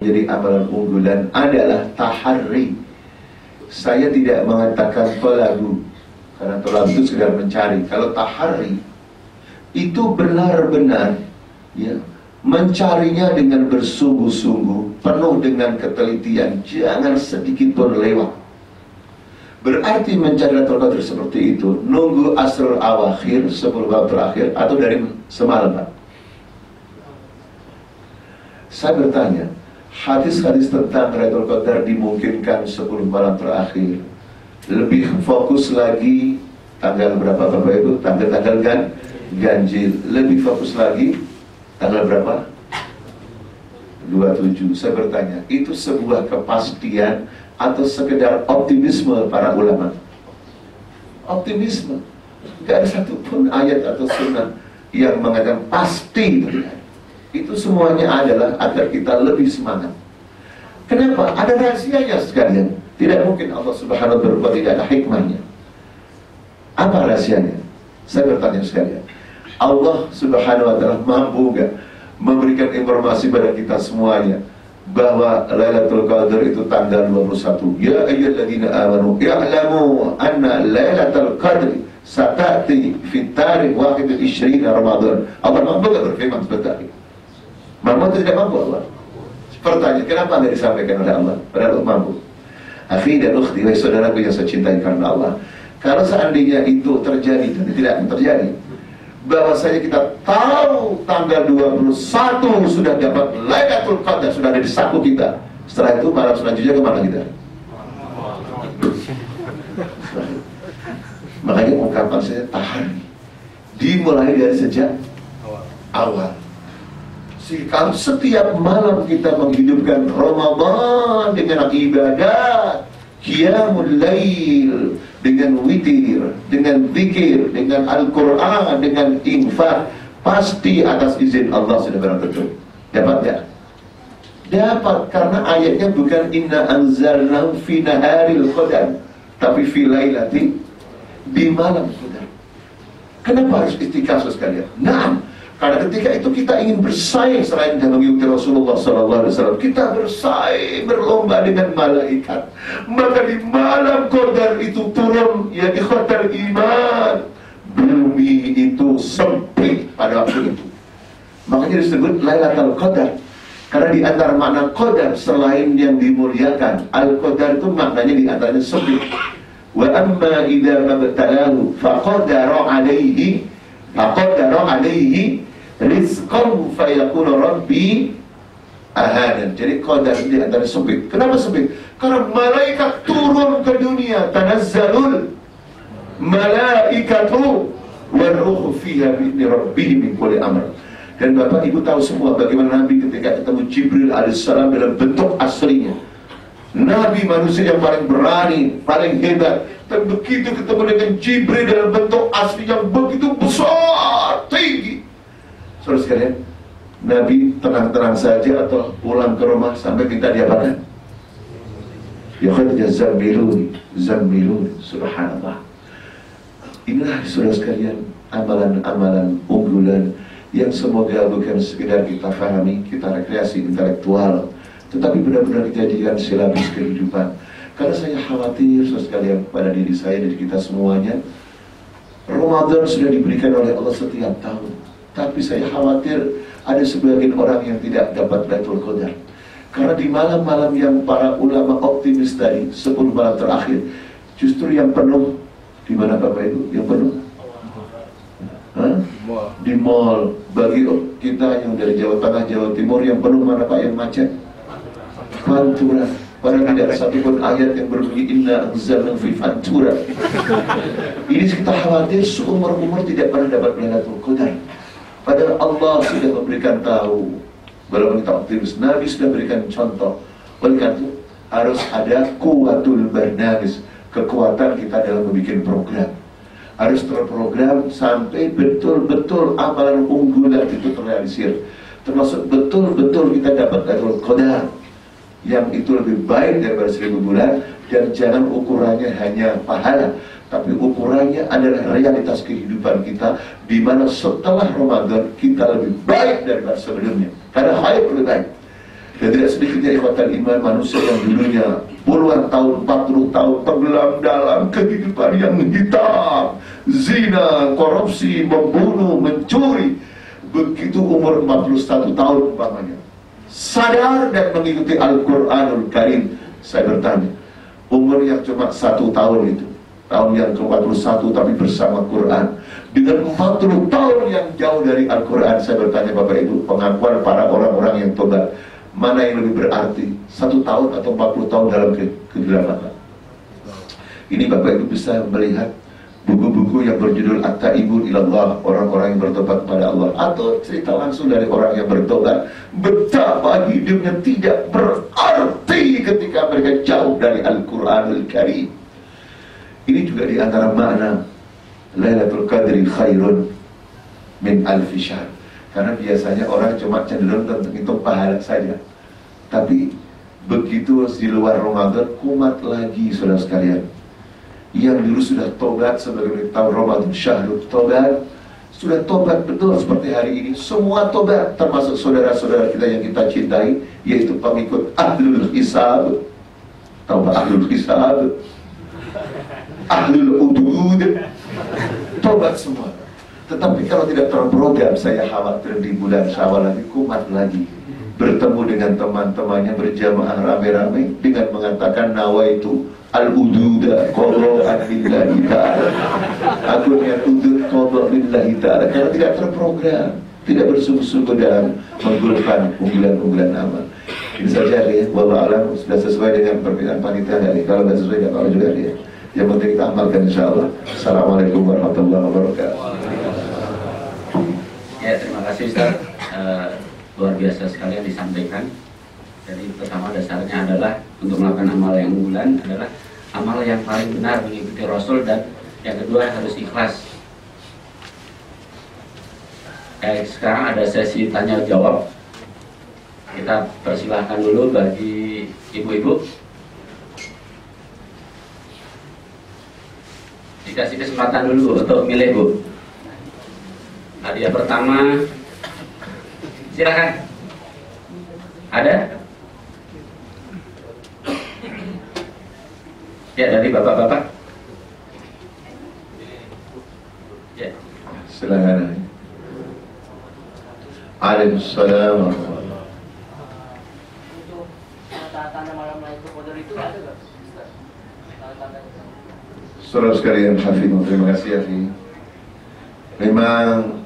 Jadi amalan unggulan adalah taharri. Saya tidak mengatakan talabu, karena talabu itu sekedar mencari. Kalau taharri itu benar-benar ya, mencarinya dengan bersungguh-sungguh, penuh dengan ketelitian, jangan sedikit pun lewat. Berarti mencari Lailatul Qadar seperti itu, nunggu asrul awakhir, 10 malam terakhir, atau dari semalam, Pak? Saya bertanya, hadis-hadis tentang Lailatul Qadar dimungkinkan 10 malam terakhir. Lebih fokus lagi tanggal berapa Bapak Ibu? Tanggal ganjil. Lebih fokus lagi tanggal berapa? 27. Saya bertanya, itu sebuah kepastian atau sekedar optimisme para ulama? Optimisme. Gak ada satupun ayat atau sunnah yang mengatakan pasti itu. Itu semuanya adalah agar kita lebih semangat. Kenapa? Ada rahasianya sekalian. Tidak mungkin Allah Subhanahu wa ta'ala berbuat tidak ada hikmahnya. Apa rahasianya? Saya bertanya sekalian, Allah Subhanahu wa ta'ala mampu gak memberikan informasi pada kita semuanya bahwa Lailatul Qadar itu tanggal 21. Ya ayyuhalladzina amanu ya'lamu anna Lailatul Qadri satati fi tarikh 21 Ramadan. Allah mampu gak berfirman seperti itu? Mampu atau tidak mampu Allah? Pertanyaan, kenapa tidak disampaikan oleh Allah? Padahal Allah mampu. Akhi dan ukhti, wahai saudaraku yang saya cintai karena Allah, kalau seandainya itu terjadi dan tidak akan terjadi, bahwasanya kita tahu tanggal 21 sudah dapat Lailatul Qadar, sudah ada di saku kita. Setelah itu malam selanjutnya kemana kita? Makanya ungkapan saya tahan dimulai dari sejak awal. Kalau setiap malam kita menghidupkan Ramadan dengan ibadat, qiyamul lail, dengan witir, dengan zikir, dengan Al-Quran, dengan infak, pasti atas izin Allah sudah barang tentu. Dapat ya? Dapat, karena ayatnya bukan inna anzalnahu fi naharil qadar, tapi fi lailati, di malam qadar. Kenapa harus istiqamah sekalian? Nah, karena ketika itu kita ingin bersaing selain dengan mengikuti Rasulullah SAW, kita bersaing berlomba dengan malaikat. Maka di malam Qadar itu turun ya ikhwatal iman, bumi itu sempit pada waktu itu. Makanya disebut Lailatul Qadar. Karena di antara makna Qadar selain yang dimuliakan, Al-Qadar itu maknanya di antaranya sempit. Wa amma idza mabtalahu faqadara alaihi rizqahu fayaqulu rabbi ahadan. Jadi qadar di antara sempit. Kenapa sempit? Karena malaikat turun ke dunia, tanazzalul malaikatu waruhu fiha bi rabbihim min kulli amr. Dan Bapak Ibu tahu semua bagaimana Nabi ketika ketemu Jibril alaihissalam dalam bentuk aslinya. Nabi manusia yang paling berani, paling hebat. Dan begitu ketemu dengan Jibril dalam bentuk asli yang begitu besar, tinggi. Saudara sekalian, Nabi tenang-tenang saja atau pulang ke rumah sampai minta diapakan? Ya khadija zammiluni, subhanallah. Inilah saudara sekalian, amalan-amalan unggulan yang semoga bukan sekedar kita fahami, kita rekreasi intelektual, tetapi benar-benar dijadikan silabus kehidupan. Karena saya khawatir sekalian pada diri saya dan kita semuanya, Ramadan sudah diberikan oleh Allah setiap tahun, tapi saya khawatir ada sebagian orang yang tidak dapat Lailatul Qadar. Karena di malam-malam yang para ulama optimis tadi, 10 malam terakhir, justru yang penuh di mana Bapak Ibu? Yang penuh? Di mall. Bagi kita yang dari Jawa Tengah, Jawa Timur, yang penuh mana Pak? Yang macet? Pantura. Padahal tidak satupun ayat yang berbunyi inna anzalnahu fi Pantura. Ini kita khawatir seumur umur tidak pernah dapat Lailatul Qadar. Padahal Allah sudah memberikan tahu. Walaupun kita optimis, Nabi sudah berikan contoh. Oleh karena itu harus ada kuwatul barnamij, kekuatan kita dalam membuat program. Harus terprogram sampai betul-betul amalan unggulan itu terrealisir. Termasuk betul-betul kita dapat Lailatul Qadar yang itu lebih baik daripada 1000 bulan. Dan jangan ukurannya hanya pahala, tapi ukurannya adalah realitas kehidupan kita, di mana setelah Ramadan kita lebih baik daripada sebelumnya. Karena khair lebih baik. Dan tidak sedikitnya ikhwatal iman manusia yang dulunya puluhan tahun, 40 tahun tenggelam dalam kehidupan yang hitam, zina, korupsi, membunuh, mencuri. Begitu umur 41 tahun umpamanya sadar dan mengikuti Al-Quranul Karim. Saya bertanya, umur yang cuma 1 tahun itu, tahun yang ke-41 tapi bersama Quran, dengan 40 tahun yang jauh dari Al-Quran, saya bertanya Bapak Ibu, pengakuan para orang-orang yang tobat, mana yang lebih berarti, 1 tahun atau 40 tahun dalam kegelapan? Ini Bapak Ibu bisa melihat buku-buku yang berjudul At-Taibun Ilallah, orang-orang yang bertobat kepada Allah, atau cerita langsung dari orang yang bertobat, betapa hidupnya tidak berarti ketika mereka jauh dari Al-Quranul Karim. Ini juga di antara makna Lailatul Qadri khairun min alfi syahr. Karena biasanya orang cuma cenderung tentang itu pahala saja, tapi begitu di luar Ramadan kumat lagi saudara sekalian. Yang dulu sudah tobat sebagai tahu Ramadan syahrul tobat, sudah tobat betul seperti hari ini, semua tobat, termasuk saudara-saudara kita yang kita cintai, yaitu pengikut Ahlul Hisab. Tahu Ahlul Hisab, Ahlul Udud, tobat semua. Tetapi kalau tidak terprogram, saya khawatir di bulan Syawal lagi kumat lagi, bertemu dengan teman-temannya berjamaah rame-rame dengan mengatakan nawaitu al-ududa qada'an lillahi ta'ala, aku niat udud qada' lillahi ta'ala, karena tidak terprogram, tidak bersungguh-sungguh dalam menggulirkan unggulan-unggulan amal. Ini saja ya, wallahu a'lam. Sudah sesuai dengan permintaan panitia dari, kalau tidak sesuai tidak apa juga dia. Yang penting kita amalkan insyaallah. Assalamualaikum warahmatullahi wabarakatuh. Ya, terima kasih Ustaz. Luar biasa sekali yang disampaikan. Jadi pertama dasarnya adalah untuk melakukan amal yang unggulan adalah amal yang paling benar mengikuti Rasul, dan yang kedua harus ikhlas. Sekarang ada sesi tanya jawab. Kita persilahkan dulu bagi ibu-ibu. Dikasih kesempatan dulu untuk milih Bu. Hadiah pertama, silakan. Ada? Ya, dari bapak-bapak. Ya. Silakan. Waalaikumsalam. Untuk tanda-tanda malam Lailatul Qadar itu ada nggak? Saudara sekalian, Hafidh, terima kasih Hafidh. Memang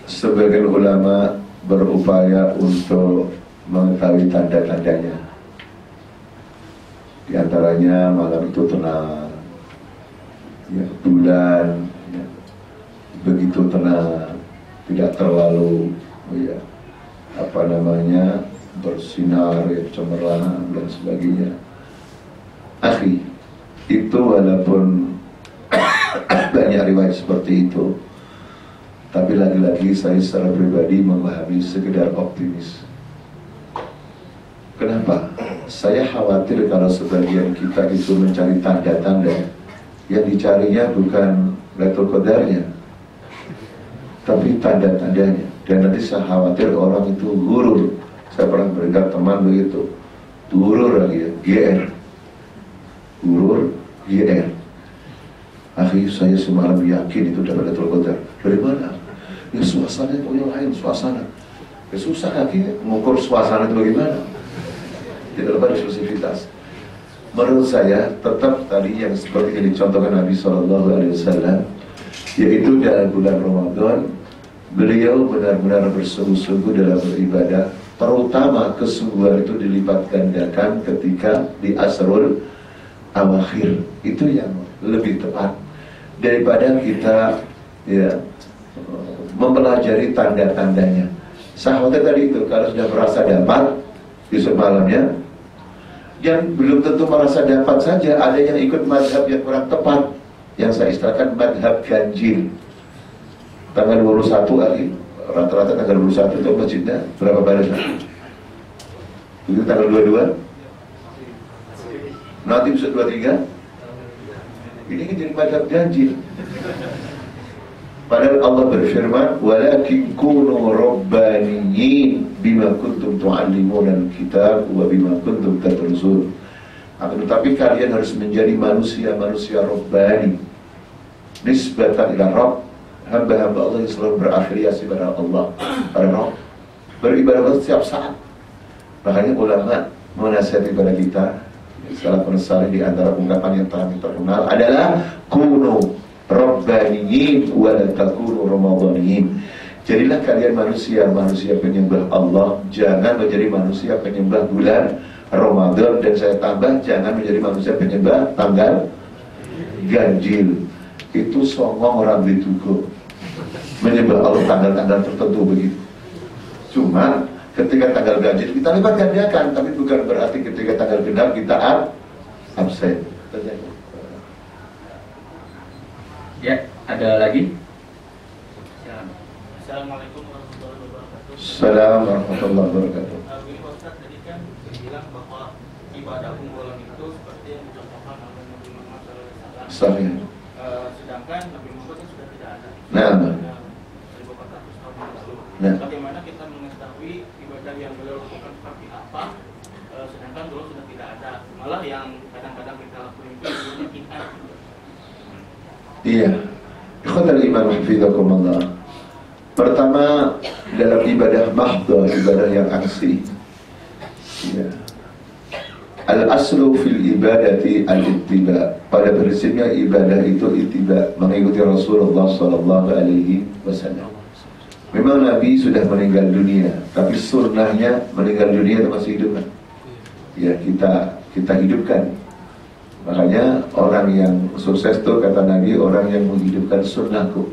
sebagian ulama berupaya untuk mengetahui tanda-tandanya. Di antaranya malam itu tenang, ya, bulan ya, begitu tenang, tidak terlalu ya, bersinar ya, cemerlang dan sebagainya. Akhi, itu walaupun banyak riwayat seperti itu, tapi lagi-lagi saya secara pribadi memahami sekedar optimis. Kenapa? Saya khawatir kalau sebagian kita itu mencari tanda-tanda, yang dicarinya bukan Lailatul Qadarnya, tapi tanda-tandanya. Dan nanti saya khawatir orang itu gurur. Saya pernah berikan teman begitu, gurur lagi ya, GR, gurur, GR. Akhirnya saya semalam yakin itu dapat Lailatul Qadar. Dari mana? Ya suasananya punya lain, suasana. Ya susah akhirnya mengukur suasana itu bagaimana. Tidak lepas eksklusivitas. Menurut saya tetap tadi yang seperti yang dicontohkan Nabi SAW, yaitu dalam bulan Ramadan beliau benar-benar bersungguh-sungguh dalam beribadah, terutama kesungguhan itu dilipat gandakan ketika di Asrul Awakhir. Itu yang lebih tepat daripada kita ya mempelajari tanda-tandanya. Sahabatnya tadi itu kalau sudah merasa dapat di semalamnya, yang belum tentu merasa dapat saja, ada yang ikut mazhab yang kurang tepat, yang saya istilahkan mazhab ganjil. Tanggal 21 hari, rata-rata tanggal 21 itu masjidnya berapa barisan? Begitu tanggal 22, nanti bisa 23. Ini kan jadi mazhab ganjil. Padahal Allah berfirman, walakin kunu rabbaniyin bima kuntum tu'allimuna al-kitab wa bima kuntum tadrusun. Akan tetapi kalian harus menjadi manusia-manusia rabbani, nisbatan ila Rabb, hamba-hamba Allah yang selalu berafiliasi pada Allah, pada Rabb, beribadah setiap saat. Makanya ulama menasihati pada kita, salafun salih, di antara ungkapan yang terkenal adalah kunu rabbaniyin wa la takunu ramadhaniyin. Jadilah kalian manusia penyembah Allah, jangan menjadi manusia penyembah bulan Ramadan, dan saya tambah, jangan menjadi manusia penyembah tanggal ganjil. Itu songong orang ditugu menyembah Allah tanggal-tanggal tertentu begitu. Cuma ketika tanggal ganjil kita lipat gandakan, tapi bukan berarti ketika tanggal genap kita absen. Ya, ada lagi? Assalamualaikum warahmatullahi wabarakatuh. Assalamualaikum warahmatullahi wabarakatuh. Begini Pak Ustadz, tadi kan bilang bahwa ibadah unggulan itu seperti yang dicontohkan oleh Nabi Muhammad SAW. Sahih. Sedangkan Nabi Muhammad kan sudah tidak ada. Nah. 1400 tahun yang lalu. Nah. Bagaimana kita mengetahui ibadah yang beliau lakukan seperti apa, sedangkan dulu sudah tidak ada. Malah yang kadang-kadang kita lakukan itu sebenarnya bid'ah. Iya. Ikhwatal iman hafizakumullah. Pertama, dalam ibadah mahdhah, ibadah yang asli. Ya. Al-aslu fil ibadati al-ittiba. Pada prinsipnya ibadah itu ittiba, mengikuti Rasulullah sallallahu alaihi wasallam. Memang Nabi sudah meninggal dunia, tapi sunnahnya meninggal dunia itu masih hidup kan? Ya, kita hidupkan. Makanya orang yang sukses itu kata Nabi, orang yang menghidupkan sunnahku.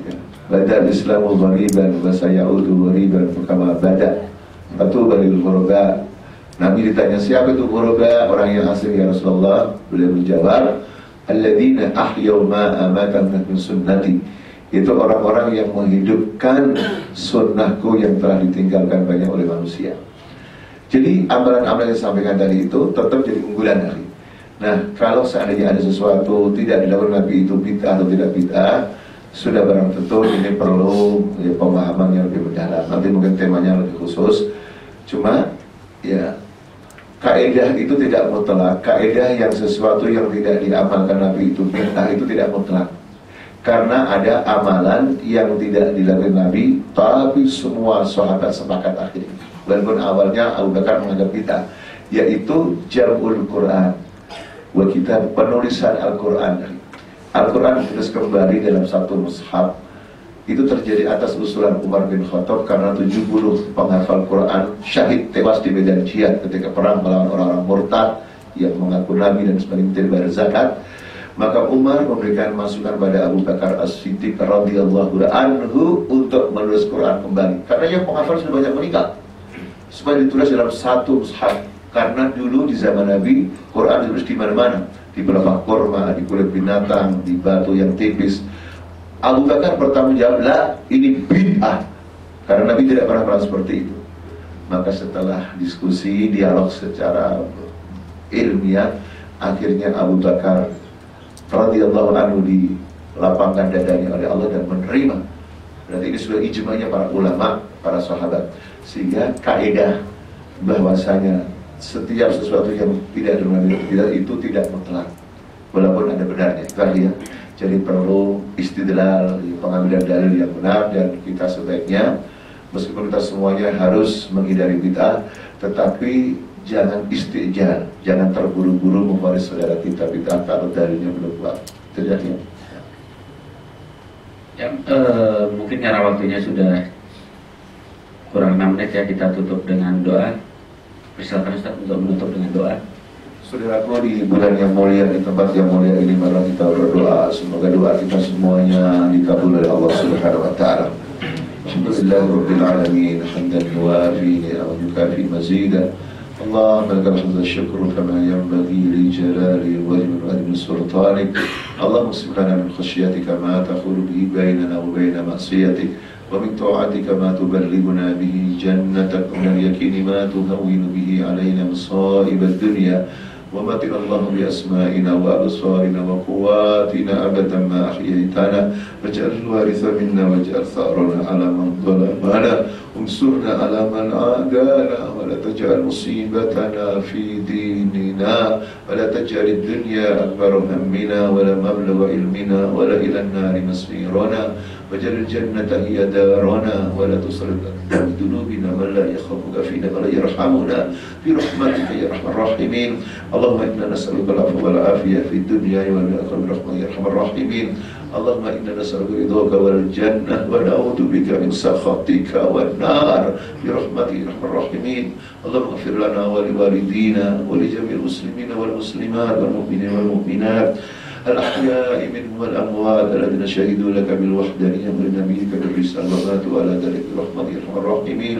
Ya. Badal Islamu ghariban wa sayaudu ghariban kama bada. Fatu balil ghuraba. Nabi ditanya, siapa itu ghuraba? Orang yang asing ya Rasulullah. Beliau menjawab, alladzina ahyau ma amatan min sunnati. Itu orang-orang yang menghidupkan sunnahku yang telah ditinggalkan banyak oleh manusia. Jadi amalan-amalan yang disampaikan tadi itu tetap jadi unggulan hari. Nah, kalau seandainya ada sesuatu tidak dilakukan Nabi itu bid'ah atau tidak bid'ah, sudah barang tentu ini perlu ya, pemahaman yang lebih mendalam. Nanti mungkin temanya lebih khusus. Cuma ya, kaidah itu tidak mutlak. Kaidah yang sesuatu yang tidak diamalkan Nabi itu bid'ah itu tidak mutlak. Karena ada amalan yang tidak dilakukan Nabi, tapi semua sahabat sepakat akhirnya. Walaupun awalnya Abu Bakar menganggap bid'ah, yaitu jam'ul Quran. Wa kitab, penulisan Al-Quran. Al-Quran ditulis kembali dalam satu mushaf. Itu terjadi atas usulan Umar bin Khattab karena 70 penghafal Quran syahid tewas di medan jihad ketika perang melawan orang-orang murtad yang mengaku Nabi dan sebagai tidak bayar zakat. Maka Umar memberikan masukan pada Abu Bakar As-Siddiq radhiyallahu anhu untuk menulis Quran kembali. Karena yang penghafal sudah banyak meninggal. Supaya ditulis dalam satu mushaf. Karena dulu di zaman Nabi, Quran ditulis di mana-mana, di pelepah kurma, di kulit binatang, di batu yang tipis. Abu Bakar bertanggung jawab, lah ini bid'ah, karena Nabi tidak pernah melakukan seperti itu. Maka setelah diskusi, dialog secara ilmiah, akhirnya Abu Bakar radhiyallahu anhu dilapangkan dadanya oleh Allah dan menerima. Berarti ini sudah ijma'nya para ulama, para sahabat. Sehingga kaidah bahwasanya setiap sesuatu yang tidak dilakukan itu tidak mutlak, walaupun ada benarnya, ya. Jadi perlu istidlal, pengambilan dalil yang benar, dan kita sebaiknya meskipun kita semuanya harus menghindari bid'ah, tetapi jangan istijal, jangan terburu-buru memfonis saudara kita bid'ah kalau dalilnya belum kuat. Terjadi. Ya, mungkin karena waktunya sudah kurang 6 menit ya, kita tutup dengan doa. Silakan Ustaz untuk menutup dengan doa. Saudaraku, di bulan yang mulia, di tempat yang mulia ini, mari kita berdoa. Semoga doa kita semuanya dikabul oleh Allah Subhanahu wa taala. Alhamdulillahirabbil alamin, hamdan yuwafi wa yukafi mazidan. Allahumma lakal hamdu syukru kama yanbaghi li jalali wajhi wa azimi sultanik. Allahumma qsim lana min khashyatika ma tahulu bihi bainana wa baina ma'siyatik. ومن طاعتك ما تبلغنا به جنتك ومن اليقين ما تهون به علينا مصائب الدنيا ومتنا اللهم بأسمائنا وأبصارنا وقواتنا أبدا ما أحييتنا واجعل الوارث منا واجعل ثأرنا على من ظلمنا وانصرنا على من عادانا ولا تجعل مصيبتنا في ديننا ولا تجعل الدنيا أكبر همنا ولا مبلغ علمنا ولا إلى النار مصيرنا واجعل الجنة هي دارنا ولا تسلط بذنوبنا من لا يخافك فينا ولا يرحمنا برحمتك يا أرحم الراحمين. اللهم إنا نسألك العفو والعافية في الدنيا والآخرة برحمتك يا أرحم الراحمين. اللهم إنا نسألك رضاك والجنة ونعوذ بك من سخطك والنار برحمتك يا أرحم الراحمين. اللهم اغفر لنا ولوالدينا ولجميع المسلمين والمسلمات والمؤمنين والمؤمنات الأحياء منهم والأموات الذين شهدوا لك بالوحدانية ولنبيك بالرسالة وماتوا على ذلك برحمتك يا أرحم الراحمين.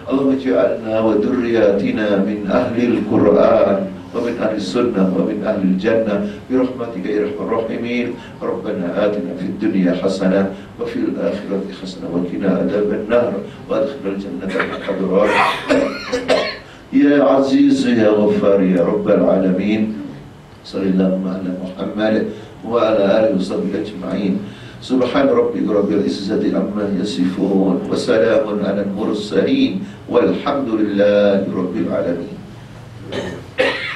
اللهم اجعلنا وذرياتنا من أهل القرآن ومن أهل السنة ومن أهل الجنة برحمتك يا أرحم الراحمين. ربنا آتنا في الدنيا حسنة وفي الآخرة حسنة وقنا عذاب النار وادخلنا الجنة مع الأبرار يا عزيز يا غفار يا رب العالمين. صلى الله على محمد وعلى آله وصحبه أجمعين. سبحان ربك رب العزة عما يصفون وسلام على المرسلين والحمد لله رب العالمين.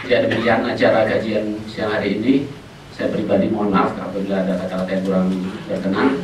Ya, demikian acara kajian siang hari ini. Saya pribadi mohon maaf apabila ada kata-kata yang kurang berkenan.